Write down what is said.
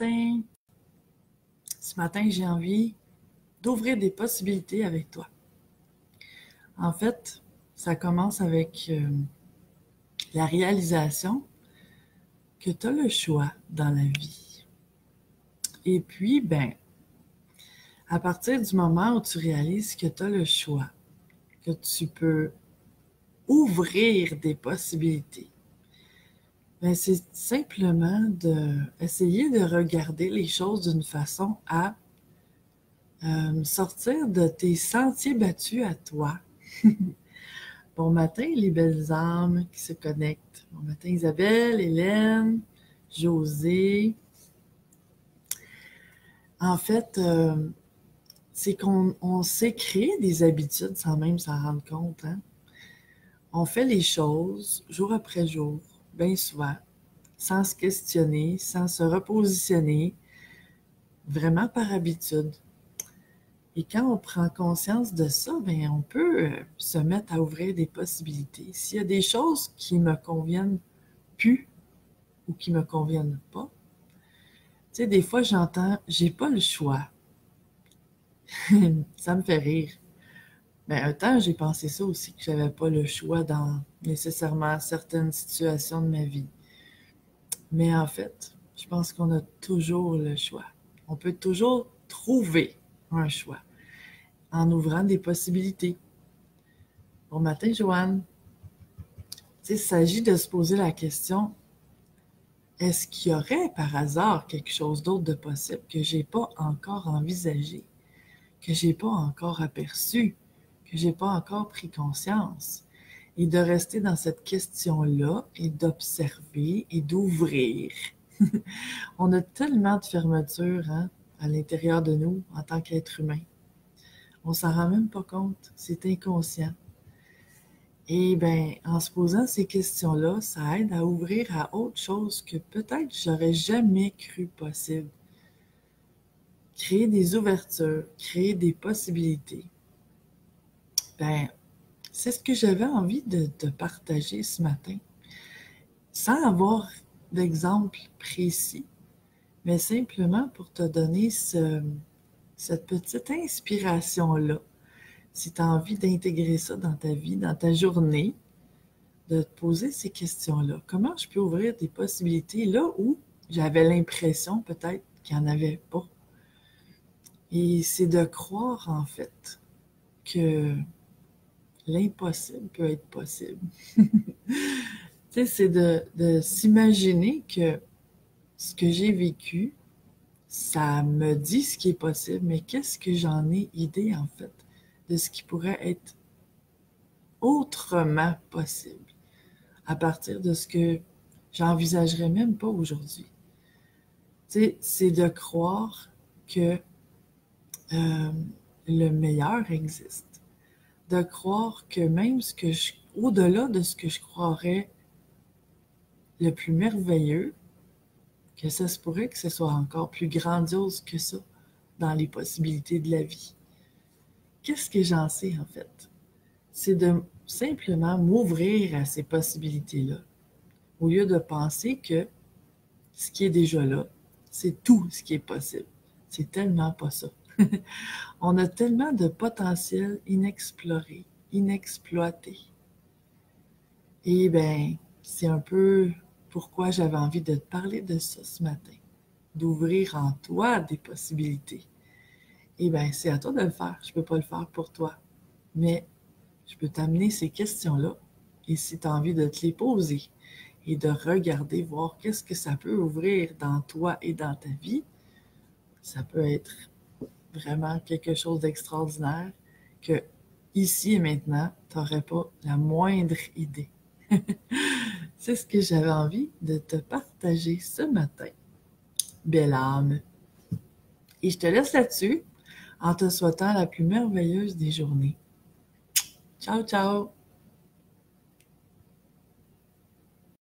matin. Ce matin, j'ai envie d'ouvrir des possibilités avec toi. En fait, ça commence avec la réalisation que tu as le choix dans la vie. Et puis, à partir du moment où tu réalises que tu as le choix, que tu peux ouvrir des possibilités, c'est simplement d'essayer de regarder les choses d'une façon à sortir de tes sentiers battus à toi. Bon matin, les belles âmes qui se connectent. Bon matin, Isabelle, Hélène, Josée. En fait, c'est qu'on sait créer des habitudes sans même s'en rendre compte. Hein? On fait les choses jour après jour, bien souvent, sans se questionner, sans se repositionner, vraiment par habitude. Et quand on prend conscience de ça, on peut se mettre à ouvrir des possibilités. S'il y a des choses qui me conviennent plus ou qui me conviennent pas, tu sais, des fois j'entends « j'ai pas le choix ». Ça me fait rire. Mais un temps, j'ai pensé ça aussi, que j'avais pas le choix dans nécessairement certaines situations de ma vie. Mais en fait, je pense qu'on a toujours le choix. On peut toujours trouver un choix en ouvrant des possibilités. Bon matin, Joanne. Tu sais, il s'agit de se poser la question, est-ce qu'il y aurait par hasard quelque chose d'autre de possible que j'ai pas encore envisagé, que j'ai pas encore aperçu, que j'ai pas encore pris conscience? Et de rester dans cette question-là et d'observer et d'ouvrir. On a tellement de fermeture à l'intérieur de nous en tant qu'être humain. On s'en rend même pas compte, c'est inconscient. Et en se posant ces questions-là, ça aide à ouvrir à autre chose que peut-être j'aurais jamais cru possible. Créer des ouvertures, créer des possibilités. C'est ce que j'avais envie de te partager ce matin. Sans avoir d'exemple précis, mais simplement pour te donner cette petite inspiration-là. Si tu as envie d'intégrer ça dans ta vie, dans ta journée, de te poser ces questions-là. Comment je peux ouvrir des possibilités là où j'avais l'impression peut-être qu'il n'y en avait pas? Et c'est de croire en fait que l'impossible peut être possible. Tu sais, c'est de s'imaginer que ce que j'ai vécu, ça me dit ce qui est possible, mais qu'est-ce que j'en ai idée en fait de ce qui pourrait être autrement possible à partir de ce que j'envisagerais même pas aujourd'hui. Tu sais, c'est de croire que le meilleur existe. De croire que même au-delà de ce que je croirais le plus merveilleux, que ça se pourrait que ce soit encore plus grandiose que ça dans les possibilités de la vie. Qu'est-ce que j'en sais en fait? C'est de simplement m'ouvrir à ces possibilités-là, au lieu de penser que ce qui est déjà là, c'est tout ce qui est possible. C'est tellement pas ça. On a tellement de potentiel inexploré, inexploité. Et c'est un peu pourquoi j'avais envie de te parler de ça ce matin, d'ouvrir en toi des possibilités. Et c'est à toi de le faire. Je ne peux pas le faire pour toi. Mais je peux t'amener ces questions-là. Et si tu as envie de te les poser et de regarder, voir qu'est-ce que ça peut ouvrir dans toi et dans ta vie, ça peut être vraiment quelque chose d'extraordinaire que ici et maintenant, tu n'aurais pas la moindre idée. C'est ce que j'avais envie de te partager ce matin. Belle âme. Et je te laisse là-dessus en te souhaitant la plus merveilleuse des journées. Ciao, ciao!